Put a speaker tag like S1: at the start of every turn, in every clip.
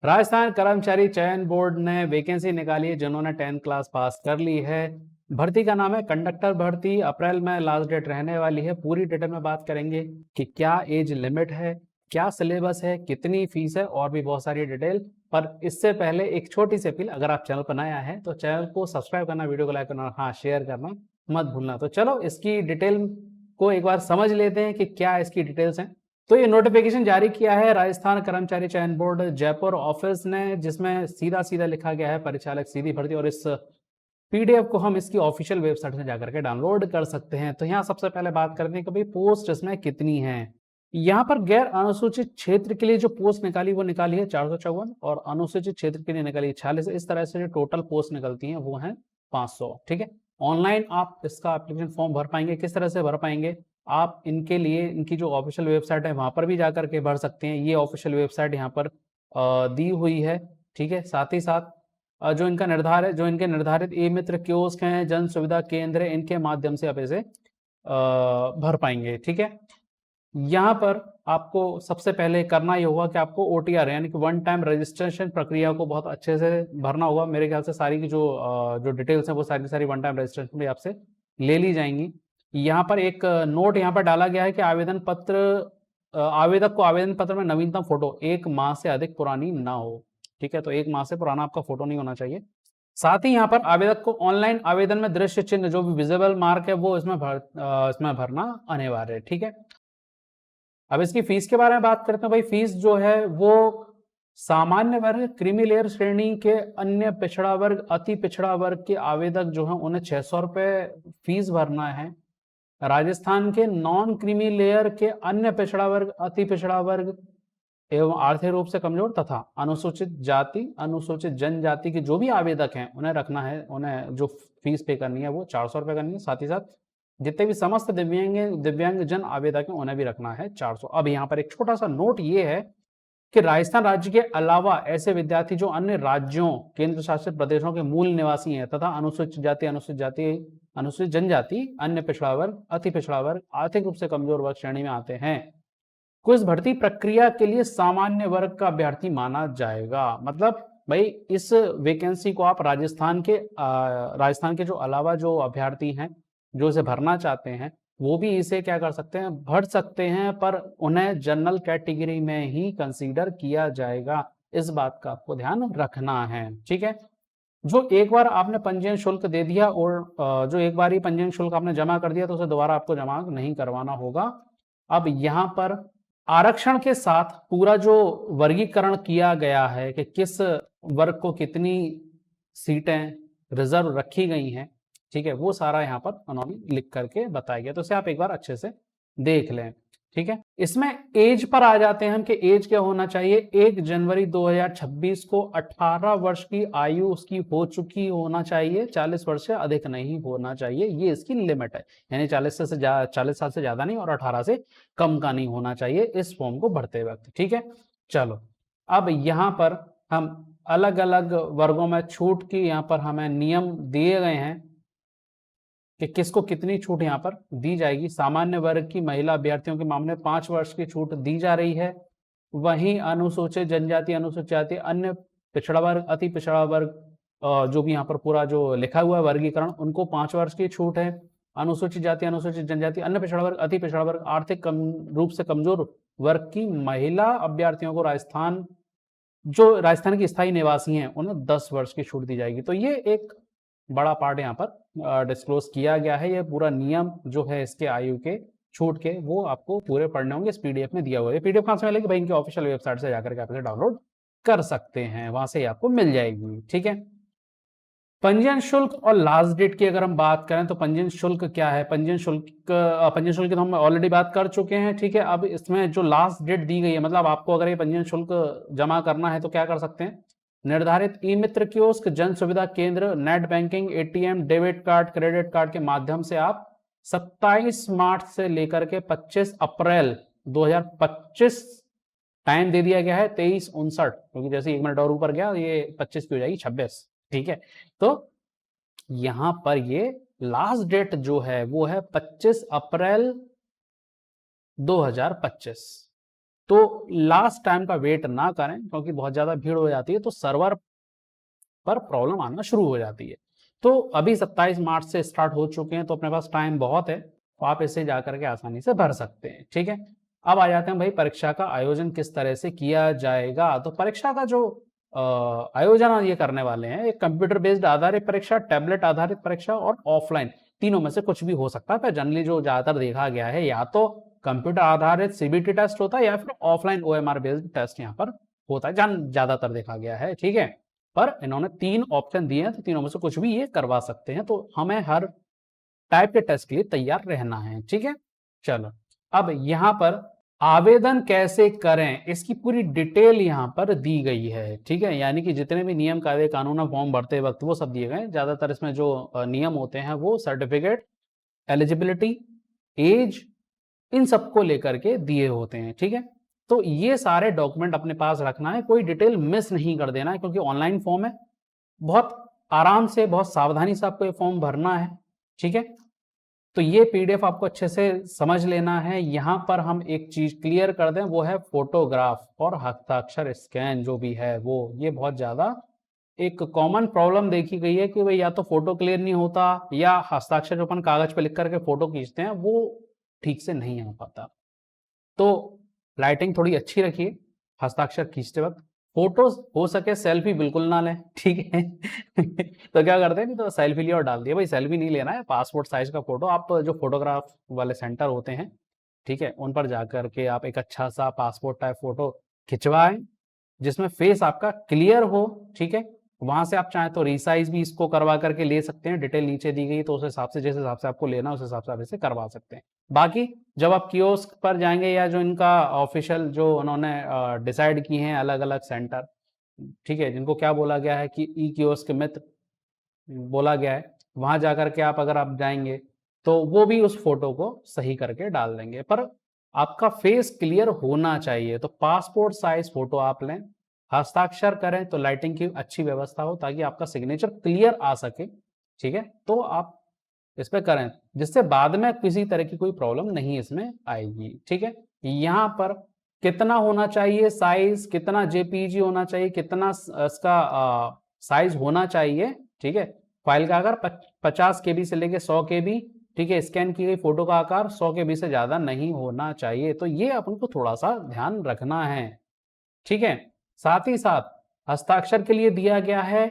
S1: राजस्थान कर्मचारी चयन बोर्ड ने वैकेंसी निकाली है जिन्होंने 10th क्लास पास कर ली है। भर्ती का नाम है कंडक्टर भर्ती। अप्रैल में लास्ट डेट रहने वाली है। पूरी डिटेल में बात करेंगे कि क्या एज लिमिट है, क्या सिलेबस है, कितनी फीस है और भी बहुत सारी डिटेल। पर इससे पहले एक छोटी सी अपील, अगर आप चैनल पर नया है तो चैनल को सब्सक्राइब करना, वीडियो को लाइक करना और हाँ शेयर करना मत भूलना। तो चलो इसकी डिटेल को एक बार समझ लेते हैं कि क्या इसकी डिटेल्स हैं। तो ये नोटिफिकेशन जारी किया है राजस्थान कर्मचारी चयन बोर्ड जयपुर ऑफिस ने, जिसमें सीधा सीधा लिखा गया है परिचालक सीधी भर्ती। और इस पीडीएफ को हम इसकी ऑफिशियल वेबसाइट से जाकर के डाउनलोड कर सकते हैं। तो यहाँ सबसे पहले बात करते हैं कि भाई पोस्ट इसमें कितनी है। यहाँ पर गैर अनुसूचित क्षेत्र के लिए जो पोस्ट निकाली वो निकाली है 454 और अनुसूचित क्षेत्र के लिए निकाली है 46। इस तरह से जो टोटल पोस्ट निकलती हैं वो है 500। ठीक है, ऑनलाइन आप इसका एप्लीकेशन फॉर्म भर पाएंगे। किस तरह से भर पाएंगे, आप इनके लिए इनकी जो ऑफिशियल वेबसाइट है वहां पर भी जाकर के भर सकते हैं। ये ऑफिशियल वेबसाइट यहाँ पर दी हुई है। ठीक है, साथ ही साथ जो इनके निर्धारित ई मित्र कियोस्क हैं, जन सुविधा केंद्र, इनके माध्यम से आप इसे भर पाएंगे। ठीक है, यहाँ पर आपको सबसे पहले करना ये होगा कि आपको ओटीआर यानी कि वन टाइम रजिस्ट्रेशन प्रक्रिया को बहुत अच्छे से भरना होगा। मेरे ख्याल से सारी की जो डिटेल्स हैं वो सारी वन टाइम रजिस्ट्रेशन भी आपसे ले ली जाएंगी। यहाँ पर एक नोट यहाँ पर डाला गया है कि आवेदक को आवेदन पत्र में नवीनतम फोटो 1 माह से अधिक पुरानी ना हो। ठीक है, तो 1 माह से पुराना आपका फोटो नहीं होना चाहिए। साथ ही यहाँ पर आवेदक को ऑनलाइन आवेदन में दृश्य चिन्ह जो भी विजिबल मार्क है वो इसमें भरना अनिवार्य है। ठीक है, अब इसकी फीस के बारे में बात करते हैं। भाई फीस जो है वो सामान्य वर्ग, क्रीमी लेयर श्रेणी के अन्य पिछड़ा वर्ग, अति पिछड़ा वर्ग के आवेदक जो है उन्हें 600 रुपए फीस भरना है। राजस्थान के नॉन क्रीमी लेयर के अन्य पिछड़ा वर्ग, अति पिछड़ा वर्ग एवं आर्थिक रूप से कमजोर तथा अनुसूचित जाति, अनुसूचित जनजाति के जो भी आवेदक हैं उन्हें रखना है, उन्हें जो फीस पे करनी है वो 400 रुपए करनी है। साथ ही साथ जितने भी समस्त दिव्यांग जन आवेदक हैं उन्हें भी रखना है 400। अब यहाँ पर एक छोटा सा नोट ये है कि राजस्थान राज्य के अलावा ऐसे विद्यार्थी जो अन्य राज्यों, केंद्र शासित प्रदेशों के मूल निवासी हैं तथा अनुसूचित जाति, अनुसूचित जनजाति, अन्य पिछड़ा वर्ग, अति पिछड़ा वर्ग, आर्थिक रूप से कमजोर वर्ग श्रेणी में आते हैं, को इस भर्ती प्रक्रिया के लिए सामान्य वर्ग का अभ्यर्थी माना जाएगा। मतलब भाई इस वैकेंसी को आप राजस्थान के जो अलावा जो अभ्यर्थी हैं जो इसे भरना चाहते हैं वो भी इसे क्या कर सकते हैं, भर सकते हैं, पर उन्हें जनरल कैटेगरी में ही कंसीडर किया जाएगा। इस बात का आपको ध्यान रखना है। ठीक है, जो एक बार आपने पंजीयन शुल्क दे दिया और जो एक बार ही पंजीयन शुल्क आपने जमा कर दिया तो उसे दोबारा आपको जमा नहीं करवाना होगा। अब यहाँ पर आरक्षण के साथ पूरा जो वर्गीकरण किया गया है कि किस वर्ग को कितनी सीटें रिजर्व रखी गई हैं, ठीक है, वो सारा यहाँ पर उन्होंने लिख करके बताया गया। तो इसे आप एक बार अच्छे से देख लें। ठीक है, इसमें एज पर आ जाते हैं हम कि एज क्या होना चाहिए। 1 जनवरी 2026 को 18 वर्ष की आयु उसकी हो चुकी होना चाहिए, 40 वर्ष से अधिक नहीं होना चाहिए। ये इसकी लिमिट है, यानी 40 साल से ज्यादा नहीं और 18 से कम का नहीं होना चाहिए इस फॉर्म को भरते वक्त। ठीक है, चलो अब यहाँ पर हम अलग अलग वर्गों में छूट की यहाँ पर हमें नियम दिए गए हैं कि किसको कितनी छूट यहाँ पर दी जाएगी। सामान्य वर्ग की महिला अभ्यर्थियों के मामले में 5 वर्ष की छूट दी जा रही है। वहीं अनुसूचित जनजाति, अनुसूचित जाति, अन्य पिछड़ा वर्ग, अति पिछड़ा वर्ग, जो भी यहाँ पर पूरा जो लिखा हुआ है वर्गीकरण, उनको 5 वर्ष की छूट है। अनुसूचित जाति, अनुसूचित जनजाति, अन्य पिछड़ा वर्ग, अति पिछड़ा वर्ग, आर्थिक रूप से कमजोर वर्ग की महिला अभ्यर्थियों को राजस्थान की स्थायी निवासी हैं उन्हें 10 वर्ष की छूट दी जाएगी। तो ये एक बड़ा पार्ट यहाँ पर डिस्क्लोज किया गया है। ये पूरा नियम जो है इसके आयु के छूट के वो आपको पूरे पढ़ने होंगे, इस पीडीएफ में दिया हुआ है। पीडीएफ कहाँ से मिलेगी भाई, इनकी ऑफिशियल वेबसाइट से जाकर के आप इसे डाउनलोड कर सकते हैं, वहां से आपको मिल जाएगी। ठीक है, पंजीयन शुल्क और लास्ट डेट की अगर हम बात करें तो पंजीयन शुल्क क्या है। पंजीयन शुल्क की तो हम ऑलरेडी बात कर चुके हैं। ठीक है, अब इसमें जो लास्ट डेट दी गई है, मतलब आपको अगर ये पंजीयन शुल्क जमा करना है तो क्या कर सकते हैं, निर्धारित ई मित्र कियोस्क, जन सुविधा केंद्र, net banking, ATM, debit card, credit card के माध्यम से आप 27 मार्च से लेकर के 25 अप्रैल 2025 टाइम दे दिया गया है 23:59, क्योंकि जैसे 1 मिनट और ऊपर गया ये 25 की हो जाएगी 26। ठीक है, तो यहां पर ये लास्ट डेट जो है वो है 25 अप्रैल 2025। तो लास्ट टाइम का वेट ना करें, क्योंकि बहुत ज़्यादा भीड़ हो जाती है तो सर्वर पर प्रॉब्लम आना शुरू हो जाती है। तो अभी 27 मार्च से स्टार्ट हो चुके हैं, तो अपने पास टाइम बहुत है, तो आप इसे जाकर के आसानी से भर सकते हैं। ठीक है, अब आ जाते हैं भाई परीक्षा का आयोजन किस तरह से किया जाएगा। तो परीक्षा का जो आयोजन ये करने वाले हैं, एक कंप्यूटर बेस्ड आधारित परीक्षा, टैबलेट आधारित परीक्षा और ऑफलाइन, तीनों में से कुछ भी हो सकता है। पर जनरली जो ज्यादातर देखा गया है, या तो कंप्यूटर आधारित सीबीटी टेस्ट होता है या फिर ऑफलाइन ओएमआर बेस्ड टेस्ट यहाँ पर होता है, ज्यादातर देखा गया है। ठीक है, पर इन्होंने 3 ऑप्शन दिए हैं, तो तीनों में से कुछ भी ये करवा सकते हैं, तो हमें हर टाइप के टेस्ट के लिए तैयार रहना है। ठीक है, चलो अब यहाँ पर आवेदन कैसे करें, इसकी पूरी डिटेल यहाँ पर दी गई है। ठीक है, यानी कि जितने भी नियम कायदे कानून फॉर्म भरते वक्त वो सब दिए गए। ज्यादातर इसमें जो नियम होते हैं वो सर्टिफिकेट, एलिजिबिलिटी, एज, इन सबको लेकर के दिए होते हैं। ठीक है, तो ये सारे डॉक्यूमेंट अपने पास रखना है, कोई डिटेल मिस नहीं कर देना है, क्योंकि ऑनलाइन फॉर्म है, बहुत आराम से बहुत सावधानी से आपको ये फॉर्म भरना है। ठीक है, तो ये पीडीएफ आपको अच्छे से समझ लेना है। यहां पर हम एक चीज क्लियर कर दें, वो है फोटोग्राफ और हस्ताक्षर स्कैन जो भी है वो, ये बहुत ज्यादा एक कॉमन प्रॉब्लम देखी गई है कि भाई या तो फोटो क्लियर नहीं होता, या हस्ताक्षर जो अपन कागज पे लिख करके फोटो खींचते हैं वो ठीक से नहीं आ पाता। तो लाइटिंग थोड़ी अच्छी रखिए हस्ताक्षर खींचते वक्त। फोटोज हो सके सेल्फी बिल्कुल ना लें। ठीक है तो क्या करते हैं, नहीं तो सेल्फी लिया और डाल दिया। भाई सेल्फी नहीं लेना है, पासपोर्ट साइज का फोटो। आप जो फोटोग्राफ वाले सेंटर होते हैं, ठीक है, उन पर जाकर के आप एक अच्छा सा पासपोर्ट टाइप फोटो खिंचवाएं, जिसमें फेस आपका क्लियर हो। ठीक है, वहां से आप चाहें तो रिसाइज भी इसको करवा करके ले सकते हैं, डिटेल नीचे दी गई, तो उस हिसाब से जिस हिसाब से आपको लेना उस हिसाब से आप इसे करवा सकते हैं। बाकी जब आप कियोस्क पर जाएंगे, या जो इनका ऑफिशियल जो उन्होंने डिसाइड की हैं अलग अलग सेंटर, ठीक है, जिनको क्या बोला गया है कि ई कियोस्क मित्र बोला गया है, वहां जाकर के अगर आप जाएंगे तो वो भी उस फोटो को सही करके डाल देंगे। पर आपका फेस क्लियर होना चाहिए, तो पासपोर्ट साइज फोटो आप लें, हस्ताक्षर करें तो लाइटिंग की अच्छी व्यवस्था हो, ताकि आपका सिग्नेचर क्लियर आ सके। ठीक है, तो आप इस पे करें, जिससे बाद में किसी तरह की कोई प्रॉब्लम नहीं इसमें आएगी। ठीक है, यहाँ पर कितना होना चाहिए साइज, कितना जेपीजी होना चाहिए, कितना इसका साइज होना चाहिए। ठीक है, फाइल का आकार 50 केबी से लेके 100 केबी। ठीक है, स्कैन की गई फोटो का आकार 100 केबी से ज्यादा नहीं होना चाहिए, तो ये अपन को थोड़ा सा ध्यान रखना है। ठीक है, साथ ही साथ हस्ताक्षर के लिए दिया गया है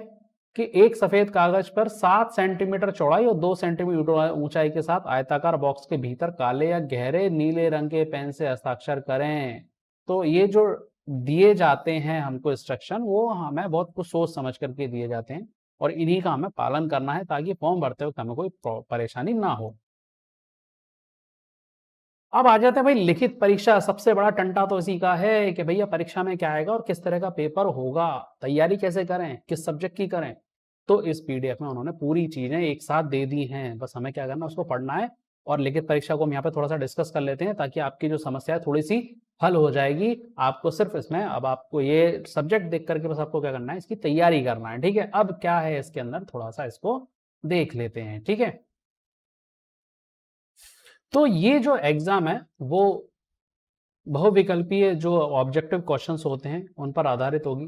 S1: कि एक सफेद कागज पर 7 सेंटीमीटर चौड़ाई और 2 सेंटीमीटर ऊंचाई के साथ आयताकार बॉक्स के भीतर काले या गहरे नीले रंग के पेन से हस्ताक्षर करें। तो ये जो दिए जाते हैं हमको इंस्ट्रक्शन, वो हमें बहुत कुछ सोच समझ करके दिए जाते हैं, और इन्हीं का हमें पालन करना है, ताकि फॉर्म भरते वक्त हमें कोई परेशानी ना हो। अब आ जाते हैं भाई लिखित परीक्षा। सबसे बड़ा टंटा तो इसी का है कि भैया परीक्षा में क्या आएगा और किस तरह का पेपर होगा, तैयारी कैसे करें, किस सब्जेक्ट की करें। तो इस पीडीएफ में उन्होंने पूरी चीजें एक साथ दे दी हैं, बस हमें क्या करना है, उसको पढ़ना है। और लिखित परीक्षा को हम यहाँ पे थोड़ा सा डिस्कस कर लेते हैं, ताकि आपकी जो समस्या है थोड़ी सी हल हो जाएगी। आपको सिर्फ इसमें अब आपको ये सब्जेक्ट देख करके बस आपको क्या करना है, इसकी तैयारी करना है। ठीक है, अब क्या है इसके अंदर, थोड़ा सा इसको देख लेते हैं। ठीक है, तो ये जो एग्जाम है वो बहुविकल्पीय जो ऑब्जेक्टिव क्वेश्चंस होते हैं उन पर आधारित होगी।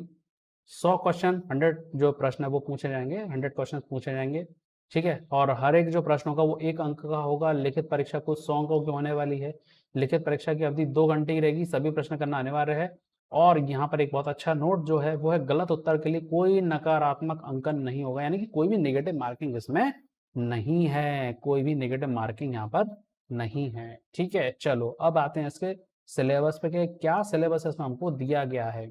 S1: 100 क्वेश्चन, 100 जो प्रश्न है वो पूछे जाएंगे, 100 क्वेश्चन पूछे जाएंगे। ठीक है, और हर एक जो प्रश्न होगा वो 1 अंक का होगा। लिखित परीक्षा कुछ 100 अंकों की होने वाली है। लिखित परीक्षा की अवधि 2 घंटे की रहेगी, सभी प्रश्न करना अनिवार्य है। और यहाँ पर एक बहुत अच्छा नोट जो है वो है, गलत उत्तर के लिए कोई नकारात्मक अंकन नहीं होगा, यानी कि कोई भी नेगेटिव मार्किंग इसमें नहीं है, कोई भी नेगेटिव मार्किंग यहाँ पर नहीं है। ठीक है, चलो अब आते हैं इसके सिलेबस पे कि क्या सिलेबस इसमें हमको दिया गया है।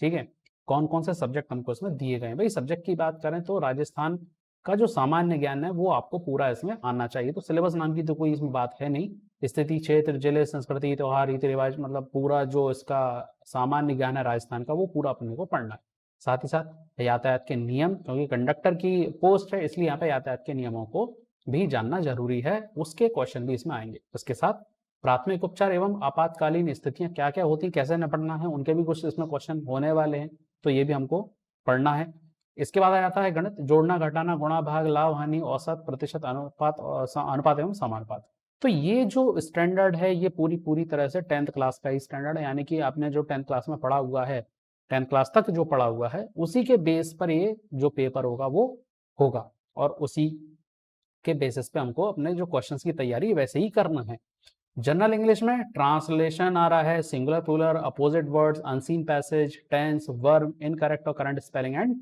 S1: ठीक है, कौन कौन से सब्जेक्ट हमको इसमें दिए गए हैं। भाई सब्जेक्ट की बात करें तो राजस्थान का जो सामान्य ज्ञान है वो आपको पूरा इसमें आना चाहिए, तो सिलेबस नाम की तो कोई इसमें बात है नहीं। स्थिति, क्षेत्र, जिले, संस्कृति, त्योहार, रीति रिवाज, मतलब पूरा जो इसका सामान्य ज्ञान है राजस्थान का, वो पूरा अपने को पढ़ना है। साथ ही साथ यातायात के नियम, क्योंकि कंडक्टर की पोस्ट है इसलिए यहाँ पे यातायात के नियमों को भी जानना जरूरी है, उसके क्वेश्चन भी इसमें आएंगे। उसके साथ प्राथमिक उपचार एवं आपातकालीन स्थितियां क्या क्या होती, कैसे निपटना है, उनके भी कुछ इसमें क्वेश्चन होने वाले हैं, तो ये भी हमको पढ़ना है। इसके बाद आ जाता है गणित, जोड़ना, घटाना, गुणा, भाग, लाभ, हानि, औसत, प्रतिशत, अनुपात, अनुपात एवं समानुपात। तो ये जो स्टैंडर्ड है ये पूरी पूरी तरह से 10th क्लास का ही स्टैंडर्ड है, यानी कि आपने जो 10th क्लास में पढ़ा हुआ है, 10th क्लास तक जो पढ़ा हुआ है उसी के बेस पर ये जो पेपर होगा वो होगा, और उसी के बेसिस पे हमको अपने जो क्वेश्चंस की तैयारी वैसे ही करना है। जनरल इंग्लिश में ट्रांसलेशन आ रहा है, singular plural, opposite words, unseen passage, tense, verb, incorrect और करंट स्पेलिंग एंड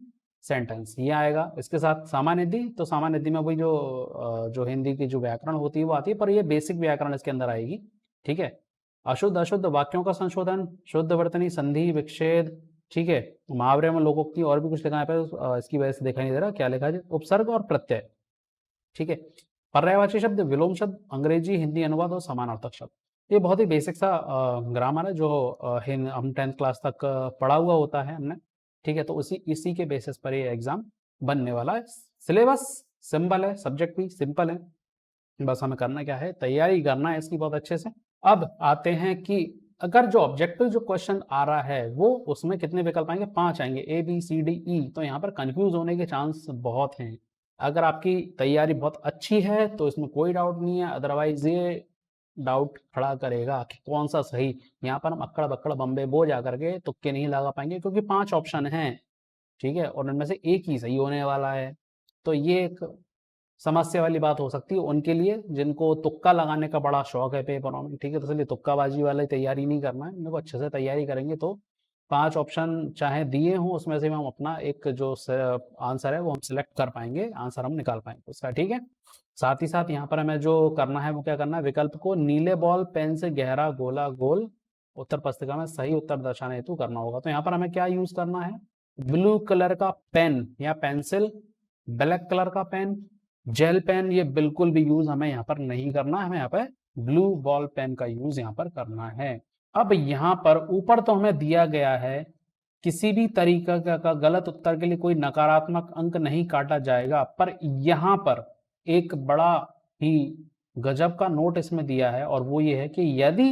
S1: सेंटेंस, ये आएगा। इसके साथ सामान्य हिंदी, तो सामान्य हिंदी में वही जो हिंदी की जो व्याकरण होती है वो आती है, पर ये बेसिक व्याकरण इसके अंदर आएगी, ठीक है। अशुद्ध अशुद्ध वाक्यों का संशोधन, शुद्ध वर्तनी, संधि, विच्छेद, ठीक है, मुहावरे में लोकोक्ति और भी कुछ लिखा है पे, इसकी वजह से दिखाई नहीं दे रहा क्या लिखा है, उपसर्ग और प्रत्यय, ठीक है। पर्यायवाची शब्द, विलोम शब्द, अंग्रेजी हिंदी अनुवाद और समानार्थक शब्द, ये बहुत ही बेसिक सा ग्रामर है जो हम 10th क्लास तक पढ़ा हुआ होता है हमने, ठीक है। तो इसी के बेसिस पर ये एग्जाम बनने वाला है। सिलेबस सिंपल है, सब्जेक्ट भी सिंपल है, बस हमें करना क्या है, तैयारी करना है इसकी बहुत अच्छे से। अब आते हैं कि अगर जो ऑब्जेक्टिव जो क्वेश्चन आ रहा है वो उसमें कितने विकल्प आएंगे, 5 आएंगे, A B C D E, तो यहाँ पर कंफ्यूज होने के चांस बहुत हैं। अगर आपकी तैयारी बहुत अच्छी है तो इसमें कोई डाउट नहीं है, अदरवाइज ये डाउट खड़ा करेगा कि कौन सा सही। यहाँ पर हम अक्कड़ बक्कड़ बम्बे बो जा करके तुक्के नहीं लगा पाएंगे, क्योंकि 5 ऑप्शन हैं, ठीक है, और उनमें से एक ही सही होने वाला है। तो ये एक समस्या वाली बात हो सकती है उनके लिए जिनको तुक्का लगाने का बड़ा शौक है पेपरों में, ठीक है। तो इसलिए तुक्काबाजी वाली तैयारी नहीं करना है, इनको अच्छे से तैयारी करेंगे तो 5 ऑप्शन चाहे दिए हों उसमें से हम अपना एक जो आंसर है वो हम सिलेक्ट कर पाएंगे, आंसर हम निकाल पाएंगे उसका, ठीक है। साथ ही साथ यहाँ पर हमें जो करना है वो क्या करना है, विकल्प को नीले बॉल पेन से गहरा गोला गोल उत्तर पुस्तिका में सही उत्तर दर्शाने हेतु करना होगा। तो यहाँ पर हमें क्या यूज करना है, ब्लू कलर का पेन या पेंसिल, ब्लैक कलर का पेन, जेल पेन, ये बिल्कुल भी यूज हमें यहाँ पर नहीं करना है, हमें यहाँ पर ब्लू बॉल पेन का यूज यहाँ पर करना है। अब यहाँ पर ऊपर तो हमें दिया गया है किसी भी तरीके का गलत उत्तर के लिए कोई नकारात्मक अंक नहीं काटा जाएगा, पर यहाँ पर एक बड़ा ही गजब का नोट इसमें दिया है, और वो ये है कि यदि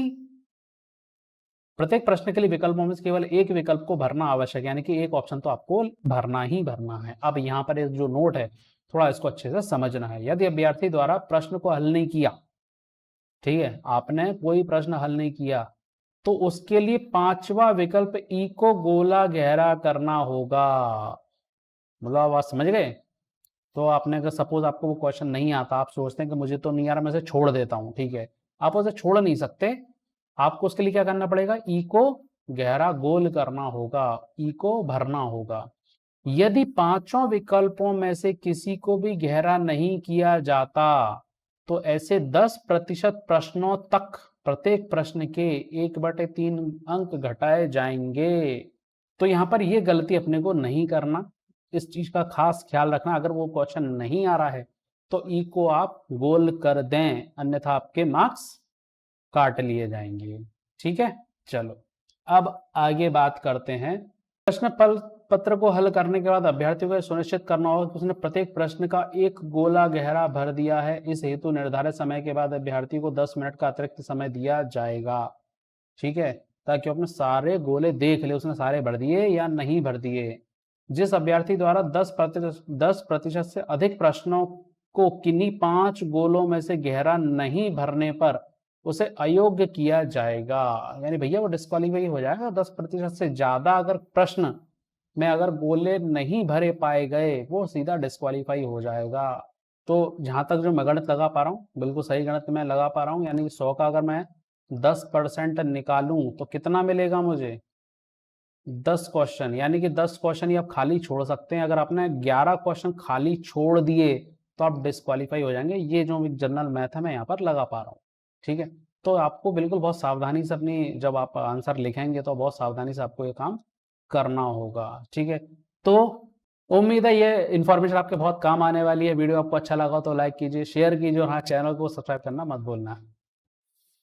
S1: प्रत्येक प्रश्न के लिए विकल्पों में से केवल एक विकल्प को भरना आवश्यक है, यानी कि एक ऑप्शन तो आपको भरना ही भरना है। अब यहाँ पर एक जो नोट है थोड़ा इसको अच्छे से समझना है। यदि अभ्यर्थी द्वारा प्रश्न को हल नहीं किया, ठीक है, आपने कोई प्रश्न हल नहीं किया, तो उसके लिए 5वां विकल्प ई को गोला गहरा करना होगा। मतलब आप समझ गए। तो आपने अगर सपोज आपको वो क्वेश्चन नहीं आता, आप सोचते हैं कि मुझे तो नहीं आ रहा, मैं इसे छोड़ देता हूँ, ठीक है, आप उसे छोड़ नहीं सकते, आपको उसके लिए क्या करना पड़ेगा, ई को गहरा गोल करना होगा, ई को भरना होगा। यदि 5 विकल्पों में से किसी को भी गहरा नहीं किया जाता तो ऐसे 10% प्रश्नों तक प्रत्येक प्रश्न के 1/3 अंक घटाए जाएंगे। तो यहाँ पर ये गलती अपने को नहीं करना, इस चीज का खास ख्याल रखना। अगर वो क्वेश्चन नहीं आ रहा है तो ई को आप गोल कर दें, अन्यथा आपके मार्क्स काट लिए जाएंगे, ठीक है। चलो अब आगे बात करते हैं। प्रश्न पत्र को हल करने के बाद अभ्यर्थियों को सुनिश्चित करना होगा कि उसने प्रत्येक प्रश्न का एक गोला गहरा भर दिया है। इस हेतु निर्धारित समय के बाद अभ्यर्थी को 10 मिनट का अतिरिक्त समय दिया जाएगा, ठीक है, ताकि अपने सारे गोले देख ले उसने सारे भर दिए या नहीं भर दिए। जिस अभ्यर्थी द्वारा 10% से अधिक प्रश्नों को किन्हीं 5 गोलों में से गहरा नहीं भरने पर उसे अयोग्य किया जाएगा, यानी भैया वो डिस्क्वालीफाई हो जाएगा। 10% से ज्यादा अगर प्रश्न में अगर गोले नहीं भरे पाए गए वो सीधा डिस्क्वालीफाई हो जाएगा। तो जहां तक जो मैं गणित लगा पा रहा हूँ बिल्कुल सही गणित मैं लगा पा रहा हूँ, यानी 100 का अगर मैं 10% निकालूं तो कितना मिलेगा मुझे, 10 क्वेश्चन, यानी कि 10 क्वेश्चन ही आप खाली छोड़ सकते हैं। अगर आपने 11 क्वेश्चन खाली छोड़ दिए तो आप डिस्क्वालीफाई हो जाएंगे। ये जो जनरल मैथ है मैं यहाँ पर लगा पा रहा हूँ, ठीक है। तो आपको बिल्कुल बहुत सावधानी से अपनी जब आप आंसर लिखेंगे तो बहुत सावधानी से आपको ये काम करना होगा, ठीक है। तो उम्मीद है ये इन्फॉर्मेशन आपके बहुत काम आने वाली है। वीडियो आपको अच्छा लगा तो लाइक कीजिए, शेयर कीजिए, और हाँ, चैनल को सब्सक्राइब करना मत भूलना।